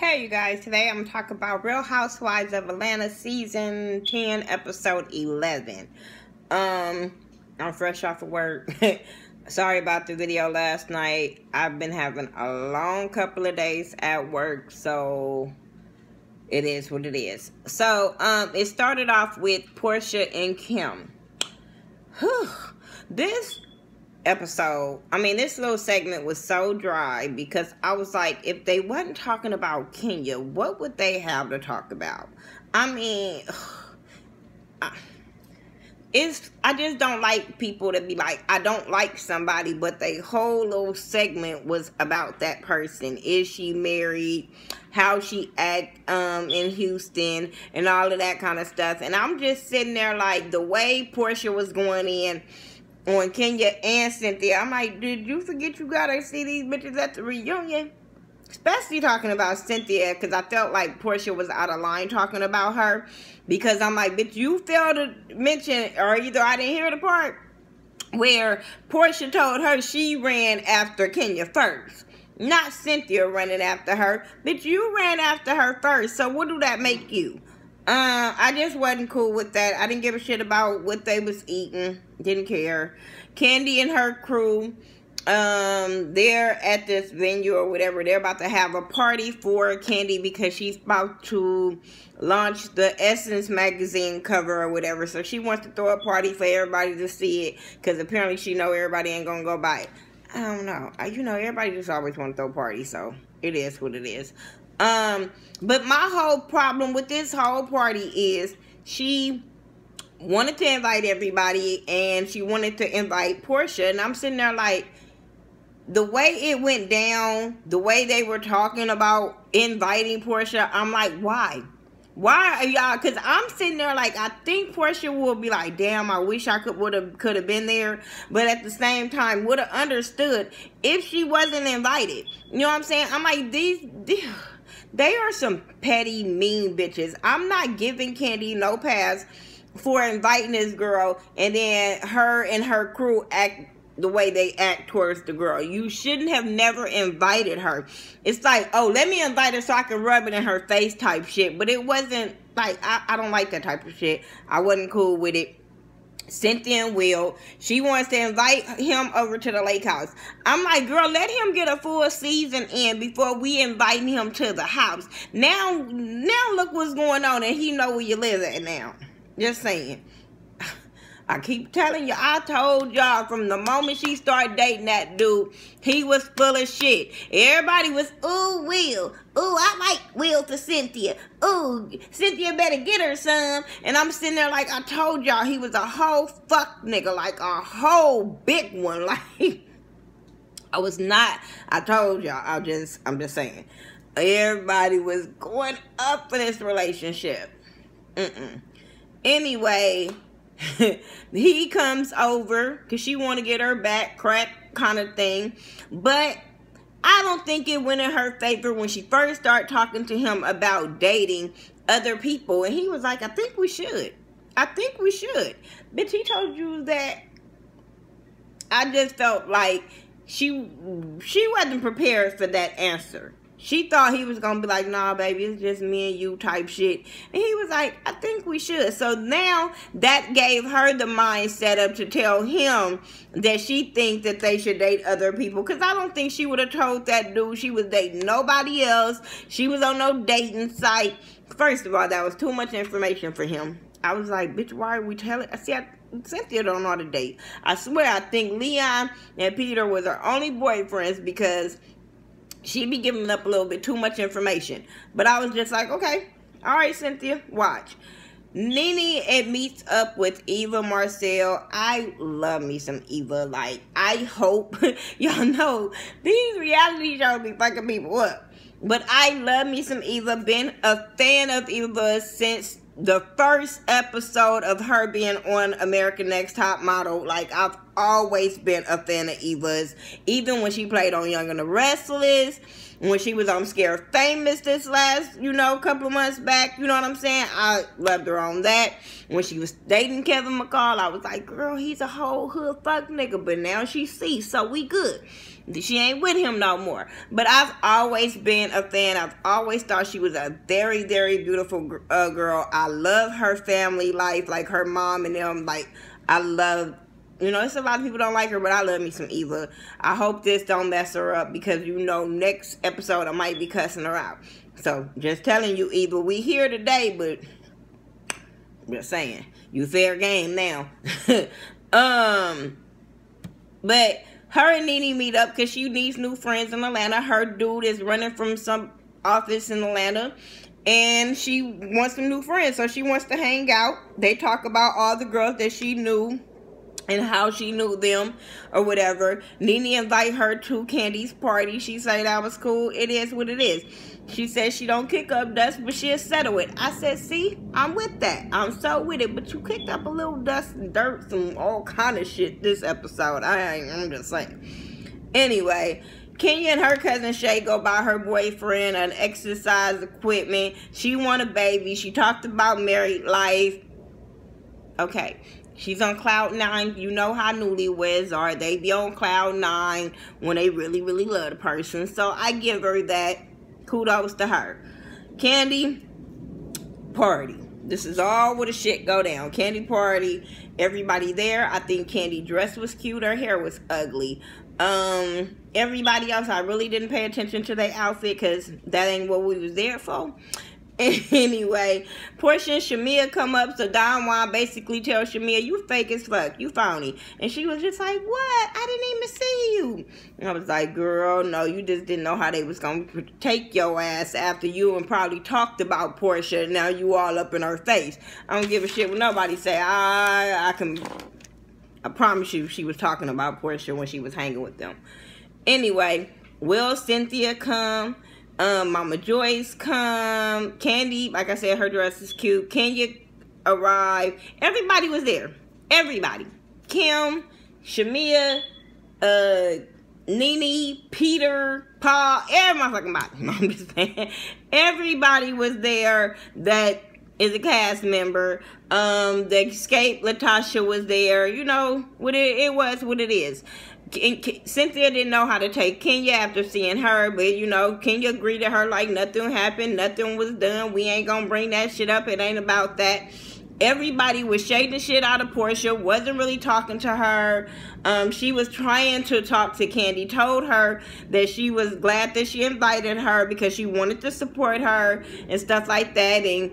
Hey you guys, today I'm going to talk about Real Housewives of Atlanta Season 10, Episode 11. I'm fresh off of work. Sorry about the video last night. I've been having a long couple of days at work, so it is what it is. So, it started off with Portia and Kim. This little segment was so dry because I was like, if they wasn't talking about Kenya, what would they have to talk about? I just don't like people to be like, I don't like somebody, but the whole little segment was about that person. Is she married? How she act in Houston and all of that kind of stuff. And I'm just sitting there like, the way Portia was going in on Kenya and Cynthia, I'm like, did you forget you gotta see these bitches at the reunion? Especially talking about Cynthia, because I felt like Portia was out of line talking about her. Because I'm like, bitch, you failed to mention, or either I didn't hear the part where Portia told her she ran after Kenya first. Not Cynthia running after her. Bitch, you ran after her first. So what do that make you? I just wasn't cool with that. I didn't give a shit about what they was eating. Didn't care. Candy and her crew, they're at this venue or whatever. They're about to have a party for Candy because she's about to launch the Essence magazine cover or whatever. So she wants to throw a party for everybody to see it because apparently she know everybody ain't gonna go buy it. I don't know. Everybody just always want to throw parties, so it is what it is. But my whole problem with this whole party is she wanted to invite everybody and she wanted to invite Portia, and I'm sitting there like, the way it went down, the way they were talking about inviting Portia, I'm like, why? Why are y'all? Because I'm sitting there like, I think Portia will be like, damn, I wish I could have been there. But at the same time, would have understood if she wasn't invited. You know what I'm saying? I'm like, they are some petty, mean bitches. I'm not giving Candy no pass for inviting this girl and then her and her crew act the way they act towards the girl. You shouldn't have never invited her. It's like, oh, let me invite her so I can rub it in her face type shit. But it wasn't like, I don't like that type of shit. I wasn't cool with it. Cynthia and Will, she wants to invite him over to the lake house. I'm like, girl, let him get a full season in before we invite him to the house. Now look what's going on and he know where you live at now. Just saying. I keep telling you, I told y'all from the moment she started dating that dude, he was full of shit. Everybody was, ooh, Will. Ooh, I like Will for Cynthia. Ooh, Cynthia better get her some. And I'm sitting there like, I told y'all, he was a whole fuck nigga, like a whole big one. Like, I was not, I told y'all, I'm just saying. Everybody was going up for this relationship. Anyway, he comes over because she want to get her back, crack kind of thing. But I don't think it went in her favor when she first started talking to him about dating other people. And he was like, I think we should. I think we should. Bitch, he told you that. I just felt like she wasn't prepared for that answer. She thought he was going to be like, nah, baby, it's just me and you type shit. And he was like, I think we should. So now that gave her the mindset up to tell him that she thinks that they should date other people. Because I don't think she would have told that dude she was dating nobody else. She was on no dating site. First of all, that was too much information for him. I was like, bitch, why are we telling? Cynthia don't know how to date. I swear, I think Leon and Peter were their only boyfriends because she be giving up a little bit too much information. But I was just like, okay, all right, Cynthia, watch. Nene meets up with Eva Marcel. I love me some Eva. Like, I hope, y'all know, these reality shows be fucking people up. But I love me some Eva. Been a fan of Eva since the first episode of her being on American Next Top Model. Like, I've always been a fan of Eva's. Even when she played on Young and the Restless, when she was on Scared Famous this last, couple of months back, you know what I'm saying? I loved her on that. When she was dating Kevin McCall, I was like, girl, he's a whole hood fuck nigga. But now she sees, so we good. She ain't with him no more. But I've always been a fan. I've always thought she was a very, very beautiful girl. I love her family life, like her mom and them. Like, I love, you know, it's a lot of people don't like her, but I love me some Eva. I hope this don't mess her up because, you know, next episode I might be cussing her out. So, just telling you, Eva, we here today, but just saying, you fair game now. But her and Nene meet up because she needs new friends in Atlanta. Her dude is running from some office in Atlanta, and she wants some new friends, so she wants to hang out. They talk about all the girls that she knew and how she knew them or whatever. Nene invite her to Candy's party. She said that was cool. It is what it is. She said she don't kick up dust, but she'll settle it. I said, see, I'm with that. I'm so with it. But you kicked up a little dust and dirt, some all kind of shit this episode. I'm just saying. Anyway, Kenya and her cousin Shay go buy her boyfriend an exercise equipment. She want a baby. She talked about married life. Okay. She's on cloud 9. You know how newlyweds are. They be on cloud 9 when they really, really love the person. So I give her that. Kudos to her. Candy party. This is all where the shit go down. Candy party. Everybody there. I think Candy dress was cute. Her hair was ugly. Everybody else, I really didn't pay attention to their outfit because that ain't what we was there for. Anyway, Portia and Shamia come up, so Don Juan basically tells Shamia, you fake as fuck, you phony. And she was just like, what? I didn't even see you. And I was like, girl, no, you just didn't know how they was going to take your ass after you and probably talked about Portia. Now you all up in her face. I don't give a shit what nobody say. I promise you she was talking about Portia when she was hanging with them. Anyway, Will, Cynthia come. Mama Joyce come. Candy, like I said, her dress is cute. Kenya arrived. Everybody was there. Everybody. Kim, Shamia, Nene, Peter, Paul, every motherfucking body. No, I'm just saying. Everybody was there that is a cast member. The Escape Latasha was there. You know, what it was what it is. Cynthia didn't know how to take Kenya after seeing her, but you know, Kenya greeted her like nothing happened, nothing was done. We ain't gonna bring that shit up. It ain't about that. Everybody was shading shit out of Portia, wasn't really talking to her. She was trying to talk to Candy, told her that she was glad that she invited her because she wanted to support her and stuff like that. And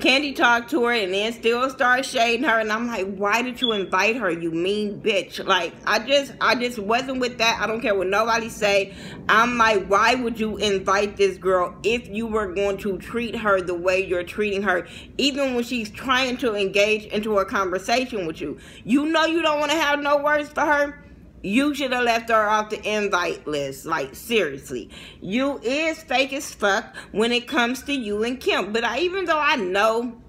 Candy talked to her and then still started shading her, and I'm like, why did you invite her, you mean bitch? Like, I just wasn't with that. I don't care what nobody say. I'm like, why would you invite this girl if you were going to treat her the way you're treating her, even when she's trying to engage into a conversation with you? You know you don't want to have no words for her. You should have left her off the invite list. Like, seriously. You is fake as fuck when it comes to you and Kim. But even though I know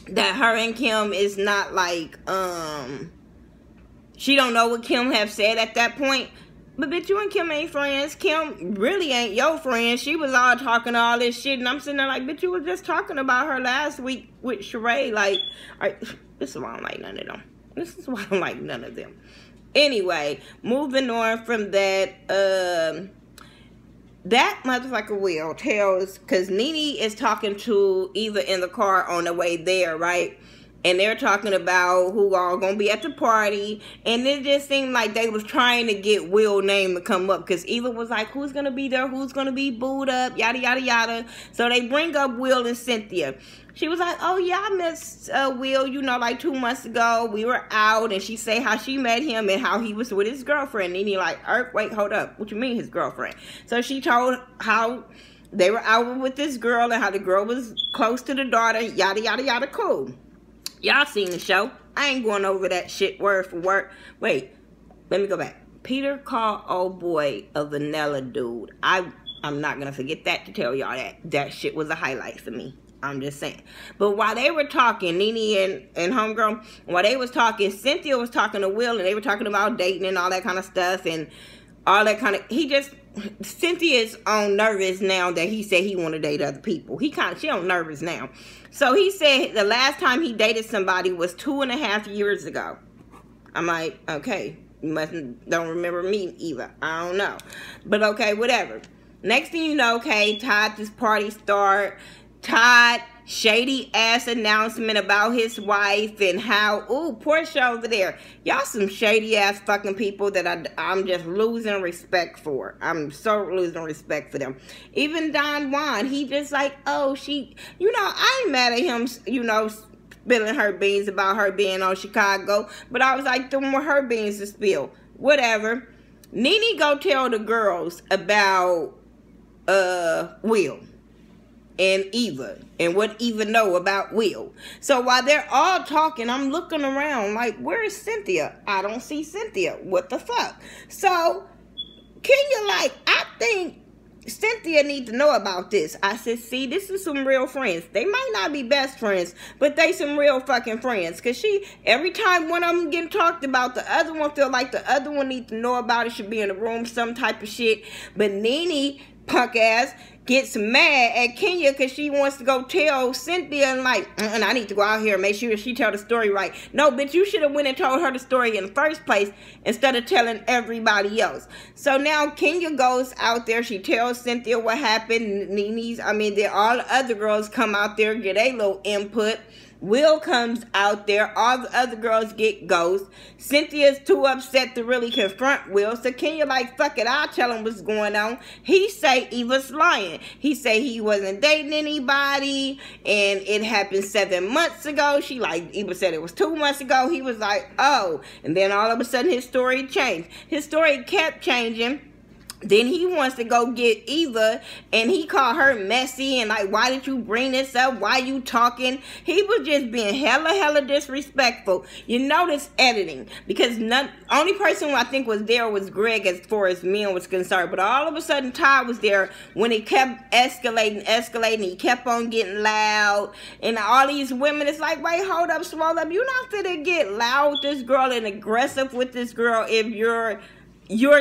that her and Kim is not like, she don't know what Kim have said at that point. But bitch, you and Kim ain't friends. Kim really ain't your friend. She was all talking all this shit. And I'm sitting there like, bitch, you was just talking about her last week with Sheree. Like, this is why I don't like none of them. This is why I don't like none of them. Anyway, moving on from that, that motherfucker Will tells, because Nene is talking to Eva in the car on the way there, right? And they're talking about who all gonna be at the party. And it just seemed like they was trying to get Will's name to come up. Because Eva was like, who's gonna be there? Who's gonna be booed up? Yada, yada, yada. So they bring up Will and Cynthia. She was like, oh yeah, I met Will, you know, like 2 months ago. We were out, and she said how she met him and how he was with his girlfriend. And he like, wait, hold up. What you mean his girlfriend? So she told how they were out with this girl and how the girl was close to the daughter, yada, yada, yada, cool. Y'all seen the show. I ain't going over that shit word for word. Wait, let me go back. Peter called old boy a vanilla dude. I'm not going to forget that to tell y'all that. That shit was a highlight for me. I'm just saying. But while they were talking, Nene and homegirl, while they was talking, Cynthia was talking to Will, and they were talking about dating and all that kind of stuff and all that kind of, Cynthia's on nervous now that he said he want to date other people. She on nervous now. So he said the last time he dated somebody was 2.5 years ago. I'm like, okay, You don't remember me either. I don't know. But okay, whatever. Next thing you know, okay, Todd, this party start. Todd, shady ass announcement about his wife and how, ooh, Portia over there. Y'all some shady ass fucking people that I'm just losing respect for. I'm so losing respect for them. Even Don Juan, he just like, oh, she, you know, I ain't mad at him, you know, spilling her beans about her being on Chicago, but I was like, them were her beans to spill. Whatever. Nene go tell the girls about Will and Eva and what Eva know about Will. So while they're all talking, I'm looking around like, where is Cynthia? I don't see Cynthia. What the fuck? So Kenya like, I think Cynthia need to know about this. I said, see, this is some real friends. They might not be best friends, but they some real fucking friends. Because every time one of them getting talked about, the other one feel like the other one need to know about it, should be in the room, some type of shit. But Nene, punk ass, gets mad at Kenya because she wants to go tell Cynthia and like, and I need to go out here and make sure she tell the story right. No, bitch, you should have went and told her the story in the first place instead of telling everybody else. So now Kenya goes out there. She tells Cynthia what happened. All the other girls come out there, get a little input. Will comes out there. All the other girls get ghost. Cynthia's too upset to really confront Will. So Kenya like, fuck it, I'll tell him what's going on. He say Eva's lying. He say he wasn't dating anybody. And it happened 7 months ago. She like, Eva said it was 2 months ago. He was like, oh. And then all of a sudden his story changed. His story kept changing. Then he wants to go get Eva, and he called her messy, and like, why did you bring this up? Why you talking? He was just being hella disrespectful. You notice editing, because only person who I think was there was Greg as far as men was concerned. But all of a sudden, Todd was there when it kept escalating. He kept on getting loud, and all these women, it's like, wait, hold up, swallow up. You're not finna get loud with this girl and aggressive with this girl if you're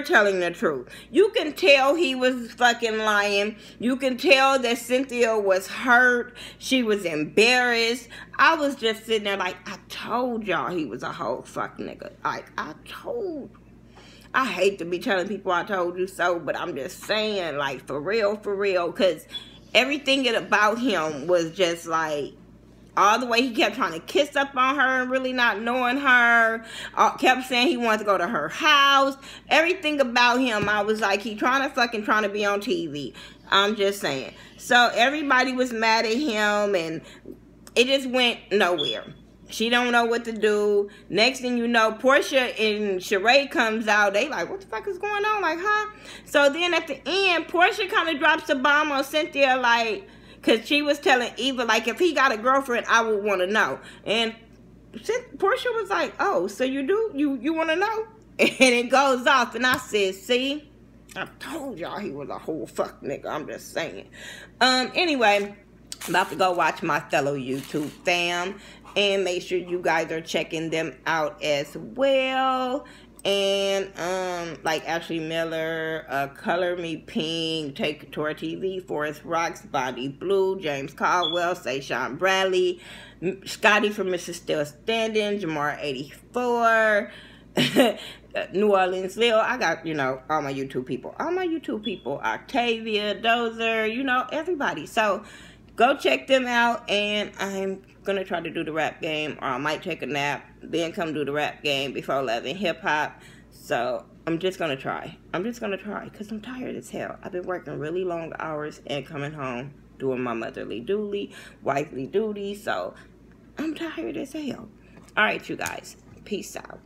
telling the truth. You can tell he was fucking lying. You can tell that Cynthia was hurt. She was embarrassed. I was just sitting there like, I told y'all he was a whole fuck nigga. Like, I hate to be telling people I told you so, but I'm just saying, like, for real, because everything about him was just like, all the way he kept trying to kiss up on her and really not knowing her. Kept saying he wanted to go to her house. Everything about him, I was like, he trying to be on TV. I'm just saying. So everybody was mad at him and it just went nowhere. She don't know what to do. Next thing you know, Portia and Sheree comes out. They like, what the fuck is going on? Like, huh? So then at the end, Portia kind of drops a bomb on Cynthia like, because she was telling Eva, like, if he got a girlfriend, I would want to know. And Portia was like, oh, so you do? You want to know? And it goes off. And I said, see? I told y'all he was a whole fuck nigga. I'm just saying. Anyway, I'm about to go watch my fellow YouTube fam. And make sure you guys are checking them out as well. And, like Ashley Miller, Color Me Pink, Take Tour TV, Forest Rocks, Body Blue, James Caldwell, Say Sean Bradley, Scotty from Mrs. Still Standing, Jamar 84, New Orleans Lil. I got, you know, all my YouTube people, Octavia, Dozer, everybody. So go check them out, and I'm gonna try to do the rap game, or I might take a nap, then come do the rap game before 11 hip hop. So I'm just gonna try because I'm tired as hell. I've been working really long hours and coming home doing my motherly duty, wifely duty. So I'm tired as hell. All right, you guys, peace out.